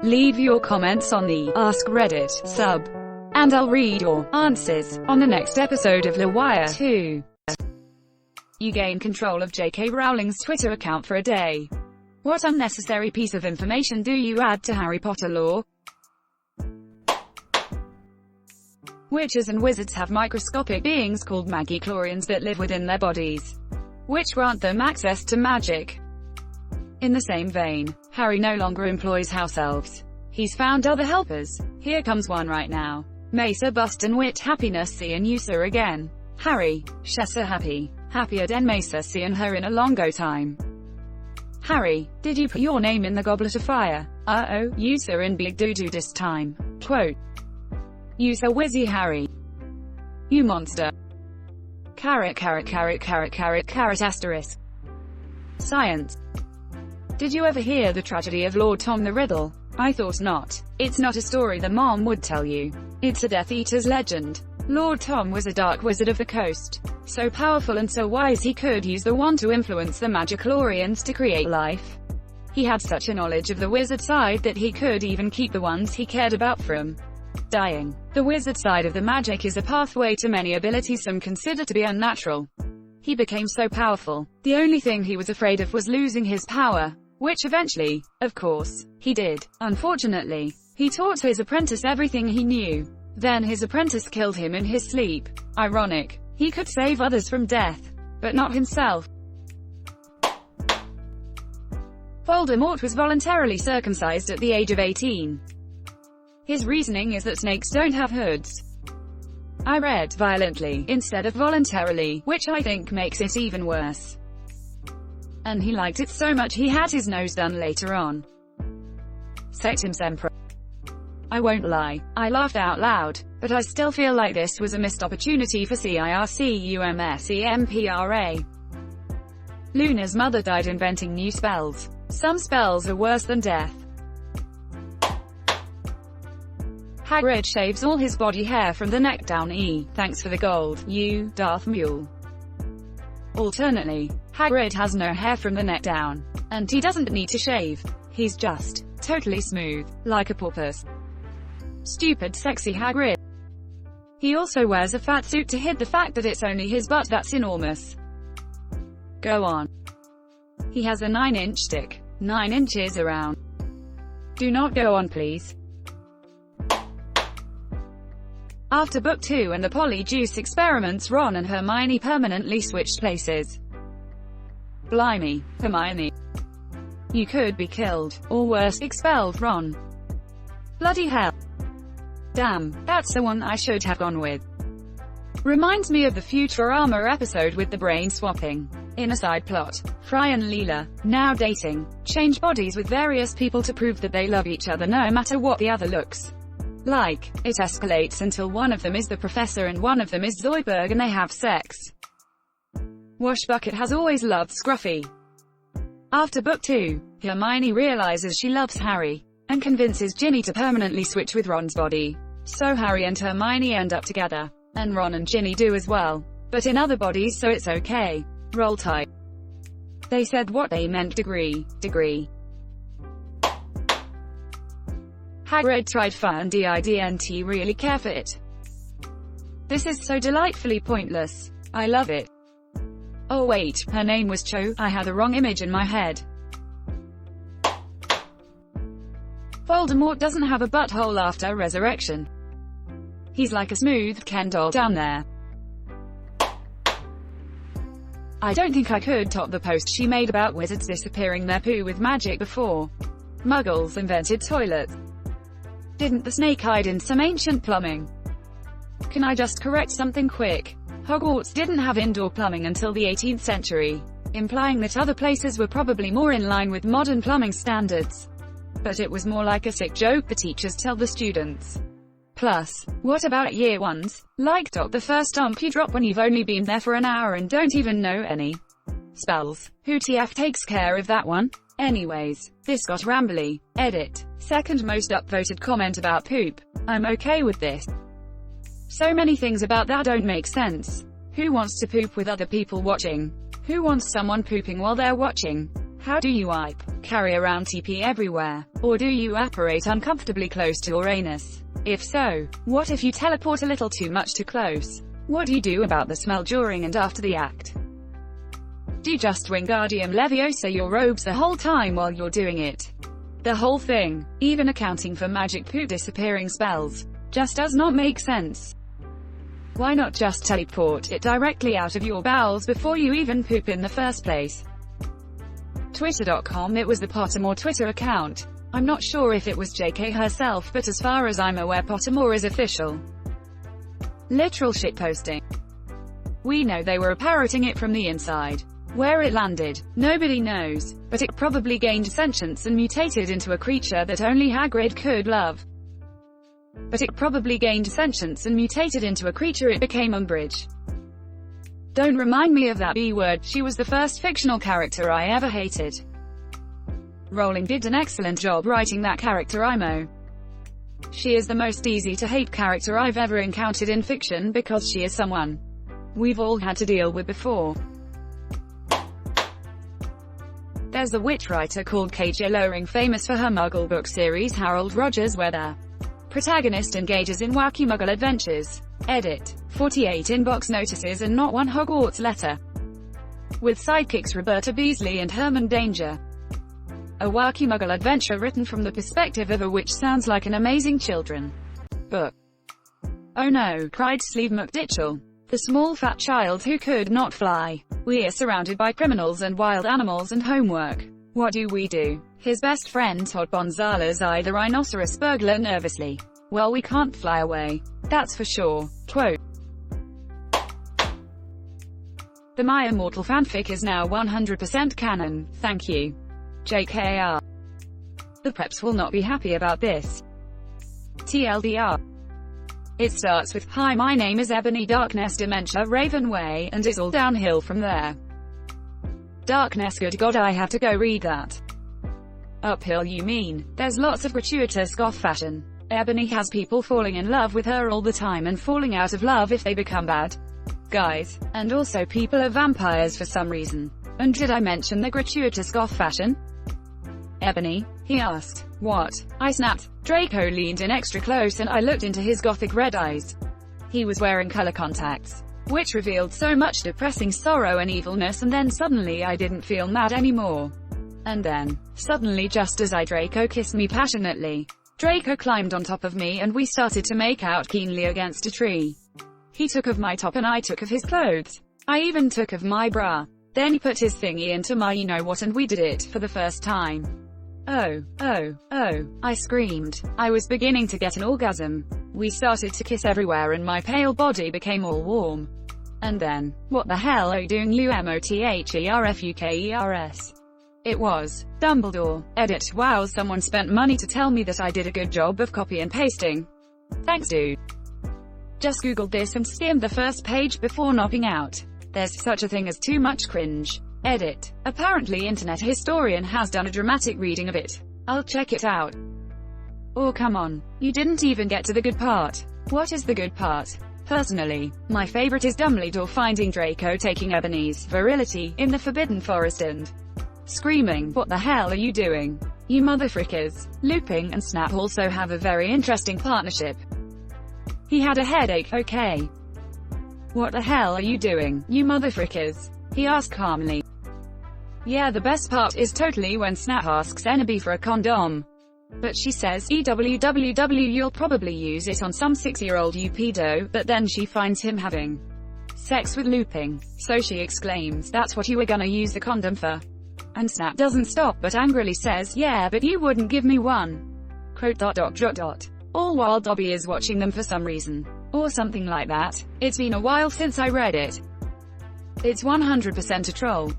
Leave your comments on the Ask Reddit sub, and I'll read your answers on the next episode of LWIAR 2. You gain control of JK Rowling's Twitter account for a day. What unnecessary piece of information do you add to Harry Potter lore? Witches and wizards have microscopic beings called magichlorians that live within their bodies, which grant them access to magic. In the same vein, Harry no longer employs house elves. He's found other helpers. Here comes one right now. Mesa Bustin Wit Happiness seeing you sir again. Harry, Shessa happy. Happier den Mesa seeing her in a longo time. Harry, did you put your name in the goblet of fire? Uh-oh, you sir in big doo-doo this time. Quote. You so wizzy Harry. You monster. Carrot asterisk. Science. Did you ever hear the tragedy of Lord Tom the Riddle? I thought not. It's not a story the mom would tell you. It's a Death Eater's legend. Lord Tom was a dark wizard of the coast. So powerful and so wise he could use the wand to influence the magichlorians to create life. He had such a knowledge of the wizard side that he could even keep the ones he cared about from dying. The wizard side of the magic is a pathway to many abilities some consider to be unnatural. He became so powerful. The only thing he was afraid of was losing his power, which eventually, of course, he did. Unfortunately, he taught his apprentice everything he knew. Then his apprentice killed him in his sleep. Ironic. He could save others from death, but not himself. Voldemort was voluntarily circumcised at the age of 18. His reasoning is that snakes don't have hoods. I read violently instead of voluntarily, which I think makes it even worse. And he liked it so much he had his nose done later on. Septimus Emperor. I won't lie, I laughed out loud, but I still feel like this was a missed opportunity for CIRCUMSEMPRA. Luna's mother died inventing new spells. Some spells are worse than death. Hagrid shaves all his body hair from the neck down. Thanks for the gold, you, Darth Mule. Alternately, Hagrid has no hair from the neck down. And he doesn't need to shave. He's just totally smooth, like a porpoise. Stupid sexy Hagrid. He also wears a fat suit to hide the fact that it's only his butt that's enormous. Go on. He has a 9-inch stick, 9 inches around. Do not go on please. After Book 2 and the Polyjuice experiments, Ron and Hermione permanently switched places. Blimey, Hermione. You could be killed, or worse, expelled, Ron. Bloody hell. Damn, that's the one I should have gone with. Reminds me of the Futurama episode with the brain swapping. In a side plot, Fry and Leela, now dating, change bodies with various people to prove that they love each other no matter what the other looks like. It escalates until one of them is the professor and one of them is Zoidberg and they have sex. Washbucket has always loved Scruffy. After Book 2, Hermione realizes she loves Harry, and convinces Ginny to permanently switch with Ron's body. So Harry and Hermione end up together, and Ron and Ginny do as well, but in other bodies so it's okay. Roll Tide. They said what they meant. Degree. Hagrid tried fun didn't really care for it. This is so delightfully pointless. I love it. Oh wait, her name was Cho, I had the wrong image in my head. Voldemort doesn't have a butthole after resurrection. He's like a smooth Ken doll down there. I don't think I could top the post she made about wizards disappearing their poo with magic before Muggles invented toilets. Didn't the snake hide in some ancient plumbing? Can I just correct something quick? Hogwarts didn't have indoor plumbing until the 18th century, implying that other places were probably more in line with modern plumbing standards. But it was more like a sick joke the teachers tell the students. Plus, what about year ones? Like the first dump you drop when you've only been there for an hour and don't even know any spells. Who TF takes care of that one? Anyways, this got rambly. Edit. Second most upvoted comment about poop. I'm okay with this. So many things about that don't make sense. Who wants to poop with other people watching? Who wants someone pooping while they're watching? How do you wipe? Carry around TP everywhere? Or do you apparate uncomfortably close to your anus? If so, what if you teleport a little too much too close? What do you do about the smell during and after the act? Do you just Wingardium Leviosa your robes the whole time while you're doing it? The whole thing, even accounting for magic poo disappearing spells, just does not make sense. Why not just teleport it directly out of your bowels before you even poop in the first place? Twitter.com. It was the Pottermore Twitter account. I'm not sure if it was JK herself, but as far as I'm aware Pottermore is official. Literal shitposting. We know they were parroting it from the inside. Where it landed, nobody knows, but it probably gained sentience and mutated into a creature that only Hagrid could love. It became Umbridge. Don't remind me of that B-word, she was the first fictional character I ever hated. Rowling did an excellent job writing that character Imo. She is the most easy to hate character I've ever encountered in fiction because she is someone we've all had to deal with before. There's a witch writer called JK Rowling, famous for her Muggle book series Harold Rogers, where the protagonist engages in wacky Muggle adventures. Edit. 48 inbox notices and not one Hogwarts letter. With sidekicks Roberta Beasley and Herman Danger. A wacky Muggle adventure written from the perspective of a witch sounds like an amazing children book. Oh no, cried Sleeve McDitchell, the small fat child who could not fly. We are surrounded by criminals and wild animals and homework. What do we do? His best friend Todd Bonzales eyed the rhinoceros burglar nervously. Well, we can't fly away. That's for sure. Quote. The My Immortal fanfic is now 100% canon, thank you. JKR. The preps will not be happy about this. TLDR. It starts with, "Hi, my name is Ebony Darkness Dementia Ravenway," and is all downhill from there. Darkness, good God, I have to go read that. Uphill you mean? There's lots of gratuitous goth fashion. Ebony has people falling in love with her all the time and falling out of love if they become bad guys. And also people are vampires for some reason. And did I mention the gratuitous goth fashion? Ebony? He asked. What? I snapped. Draco leaned in extra close and I looked into his gothic red eyes. He was wearing color contacts, which revealed so much depressing sorrow and evilness, and then suddenly I didn't feel mad anymore. And then, suddenly, just as Draco kissed me passionately, Draco climbed on top of me and we started to make out keenly against a tree. He took off my top and I took off his clothes. I even took off my bra. Then he put his thingy into my you-know-what and we did it for the first time. Oh, oh, oh, I screamed. I was beginning to get an orgasm. We started to kiss everywhere and my pale body became all warm. And then, what the hell are you doing, LUMOTHERFUKERS? It was Dumbledore. Edit. Wow, someone spent money to tell me that I did a good job of copy and pasting. Thanks, dude. Just googled this and skimmed the first page before knocking out. There's such a thing as too much cringe. Edit. Apparently internet historian has done a dramatic reading of it. I'll check it out. Oh come on. You didn't even get to the good part. What is the good part? Personally, my favorite is Dumbledore finding Draco taking Ebony's virility in the Forbidden Forest and screaming, "What the hell are you doing? You motherfrickers." Looping and Snap also have a very interesting partnership. He had a headache, okay. "What the hell are you doing, you motherfrickers?" he asked calmly. Yeah, the best part is totally when Snap asks Ennaby for a condom. But she says, "EWWW, you'll probably use it on some 6-year-old you pedo," but then she finds him having sex with Looping. So she exclaims, "That's what you were gonna use the condom for?" And Snap doesn't stop but angrily says, "Yeah, but you wouldn't give me one." Quote, ... All while Dobby is watching them for some reason. Or something like that. It's been a while since I read it. It's 100% a troll.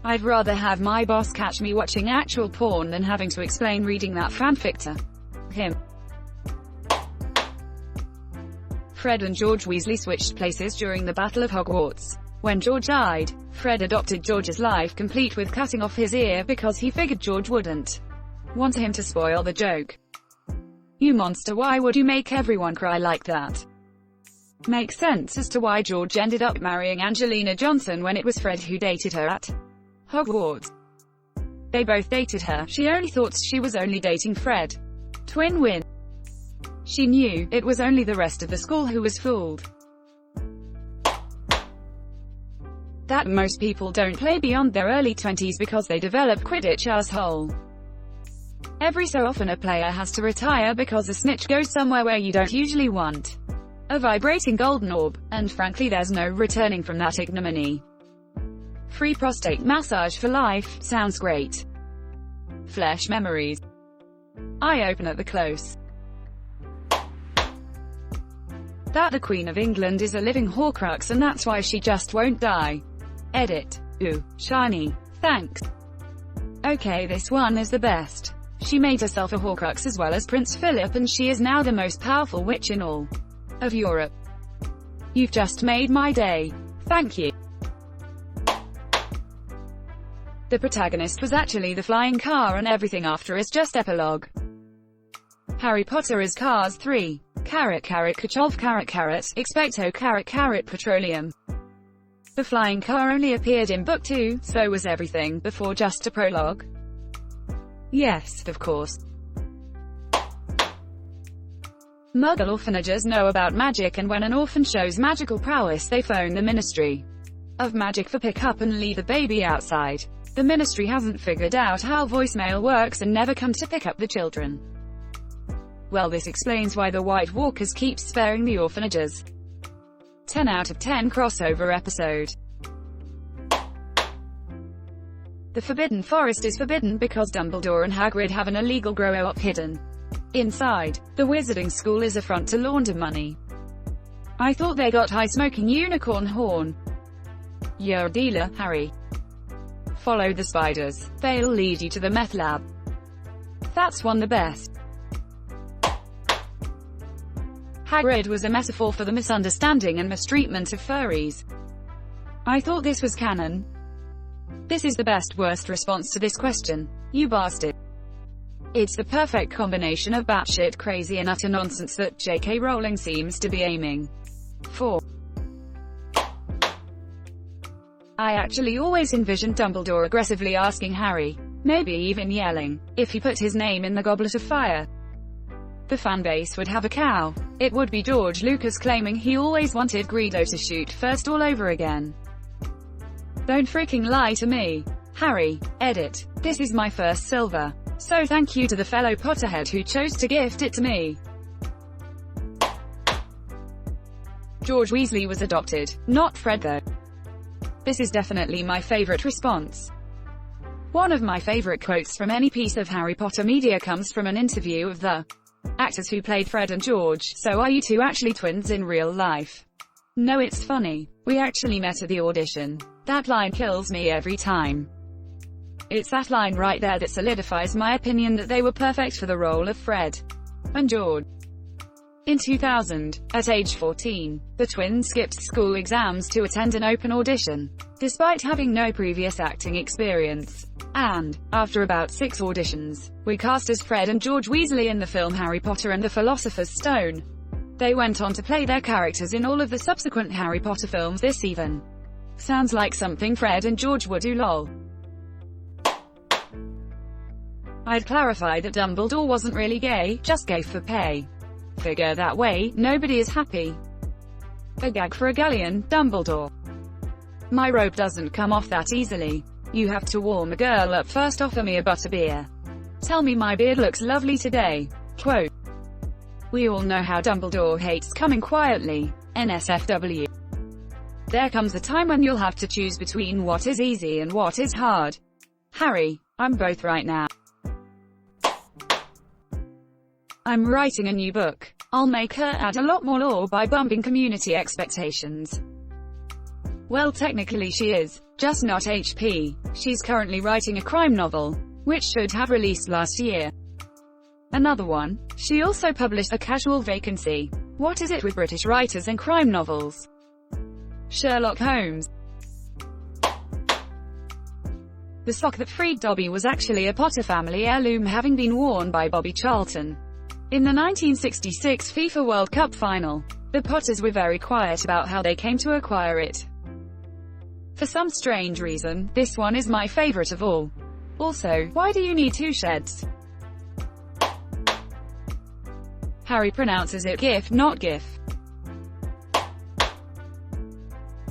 I'd rather have my boss catch me watching actual porn than having to explain reading that fanfic to him. Fred and George Weasley switched places during the Battle of Hogwarts. When George died, Fred adopted George's life, complete with cutting off his ear because he figured George wouldn't want him to spoil the joke. You monster, why would you make everyone cry like that? Makes sense as to why George ended up marrying Angelina Johnson when it was Fred who dated her at Hogwarts. They both dated her. She only thought she was only dating Fred. Twin win. She knew it was only the rest of the school who was fooled. That most people don't play beyond their early 20s because they develop Quidditch asshole. Every so often a player has to retire because a snitch goes somewhere where you don't usually want a vibrating golden orb, and frankly there's no returning from that ignominy. Free prostate massage for life, sounds great. Flesh memories. Eye open at the close. That the Queen of England is a living Horcrux and that's why she just won't die. Edit. Ooh, shiny. Thanks. Okay, this one is the best. She made herself a Horcrux as well as Prince Philip and she is now the most powerful witch in all of Europe. You've just made my day. Thank you. The protagonist was actually the flying car and everything after is just epilogue. Harry Potter is Cars 3. Carrot carrot kachov carrot carrot, expecto carrot carrot petroleum. The flying car only appeared in book 2, so was everything before just a prologue? Yes, of course. Muggle orphanages know about magic and when an orphan shows magical prowess they phone the Ministry of Magic for pick-up and leave the baby outside. The Ministry hasn't figured out how voicemail works and never come to pick up the children. Well, this explains why the White Walkers keep sparing the orphanages. 10 out of 10 crossover episode. The Forbidden Forest is forbidden because Dumbledore and Hagrid have an illegal grow-up hidden inside. The Wizarding School is a front to launder money. I thought they got high smoking unicorn horn. You're a dealer, Harry. Follow the spiders. They'll lead you to the meth lab. That's one the best. Hagrid was a metaphor for the misunderstanding and mistreatment of furries. I thought this was canon. This is the best worst response to this question. You bastard. It's the perfect combination of batshit crazy and utter nonsense that JK Rowling seems to be aiming for. I actually always envisioned Dumbledore aggressively asking Harry, maybe even yelling, if he put his name in the Goblet of Fire. The fanbase would have a cow. It would be George Lucas claiming he always wanted Greedo to shoot first all over again. Don't freaking lie to me. Harry. Edit. This is my first silver. So thank you to the fellow Potterhead who chose to gift it to me. George Weasley was adopted, not Fred though. This is definitely my favorite response. One of my favorite quotes from any piece of Harry Potter media comes from an interview of the actors who played Fred and George. So are you two actually twins in real life? No, it's funny. We actually met at the audition. That line kills me every time. It's that line right there that solidifies my opinion that they were perfect for the role of Fred and George. In 2000, at age 14, the twins skipped school exams to attend an open audition, despite having no previous acting experience. And, after about 6 auditions, we cast as Fred and George Weasley in the film Harry Potter and the Philosopher's Stone. They went on to play their characters in all of the subsequent Harry Potter films. This even sounds like something Fred and George would do, lol. I'd clarify that Dumbledore wasn't really gay, just gay for pay. Figure that way, nobody is happy. A gag for a galleon, Dumbledore. My robe doesn't come off that easily. You have to warm a girl up first, offer me a butterbeer. Tell me my beard looks lovely today. Quote. We all know how Dumbledore hates coming quietly. NSFW. There comes a time when you'll have to choose between what is easy and what is hard. Harry, I'm both right now. I'm writing a new book. I'll make her add a lot more lore by bumping community expectations. Well, technically she is, just not HP. She's currently writing a crime novel, which should have released last year. Another one. She also published A Casual Vacancy. What is it with British writers and crime novels? Sherlock Holmes. The sock that freed Dobby was actually a Potter family heirloom, having been worn by Bobby Charlton in the 1966 FIFA World Cup final. The Potters were very quiet about how they came to acquire it. For some strange reason, this one is my favorite of all. Also, why do you need 2 sheds? Harry pronounces it GIF, not GIF.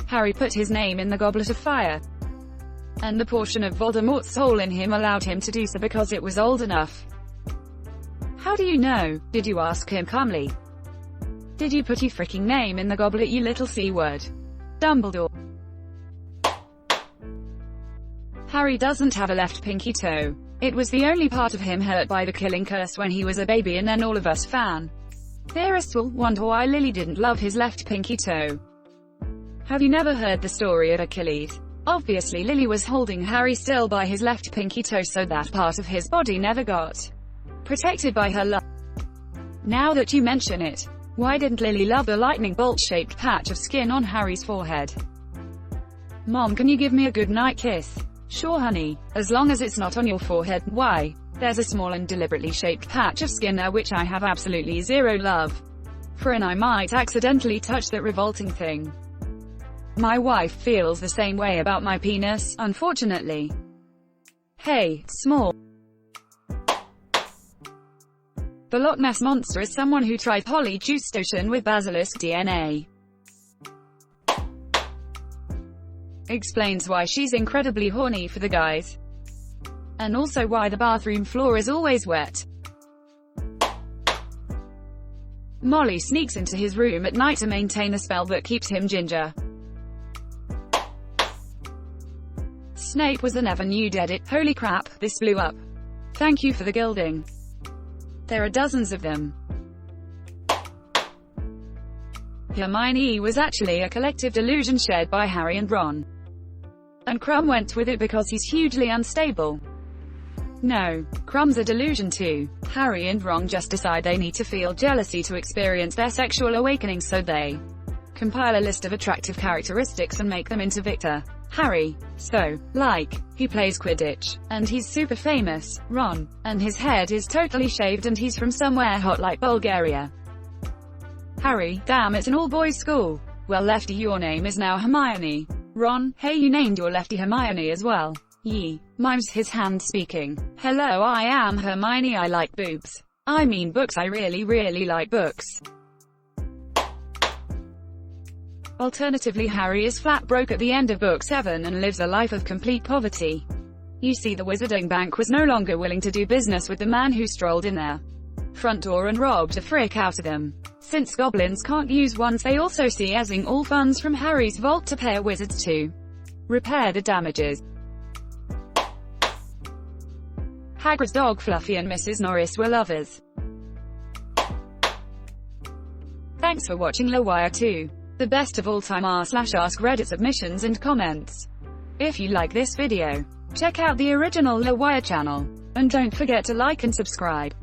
Harry put his name in the goblet of fire, and the portion of Voldemort's soul in him allowed him to do so because it was old enough. How do you know? Did you ask him calmly? Did you put your freaking name in the goblet, you little C-word? Dumbledore. Harry doesn't have a left pinky toe. It was the only part of him hurt by the killing curse when he was a baby, and then all of us theorists will wonder why Lily didn't love his left pinky toe. Have you never heard the story of Achilles? Obviously Lily was holding Harry still by his left pinky toe, so that part of his body never got protected by her love. Now that you mention it, why didn't Lily love the lightning bolt-shaped patch of skin on Harry's forehead? Mom, can you give me a goodnight kiss? Sure honey, as long as it's not on your forehead. Why? There's a small and deliberately shaped patch of skin there which I have absolutely zero love for, and I might accidentally touch that revolting thing. My wife feels the same way about my penis, unfortunately. Hey, small. The Loch Ness Monster is someone who tried polyjuice with basilisk DNA. Explains why she's incredibly horny for the guys. And also why the bathroom floor is always wet. Molly sneaks into his room at night to maintain a spell that keeps him ginger. Snape was a never nude edit. Holy crap, this blew up. Thank you for the gilding. There are dozens of them. Hermione was actually a collective delusion shared by Harry and Ron. And Crumb went with it because he's hugely unstable. No, Crumb's a delusion too. Harry and Ron just decide they need to feel jealousy to experience their sexual awakening, so they compile a list of attractive characteristics and make them into Victor. Harry, so, like, he plays Quidditch, and he's super famous. Ron, and his head is totally shaved and he's from somewhere hot like Bulgaria. Harry, damn, it's an all-boys school. Well Lefty, your name is now Hermione. Ron, hey, you named your Lefty Hermione as well. Yee, mimes his hand speaking. Hello, I am Hermione, I like boobs. I mean books, I really like books. Alternatively, Harry is flat broke at the end of book 7 and lives a life of complete poverty. You see, the Wizarding Bank was no longer willing to do business with the man who strolled in their front door and robbed the frick out of them. Since goblins can't use wands, they also see using all funds from Harry's vault to pay wizards to repair the damages. Hagrid's dog Fluffy and Mrs. Norris were lovers. Thanks for watching LWIAR 2. The best of all time r/AskReddit submissions and comments. If you like this video, check out the original LWIAR channel. And don't forget to like and subscribe.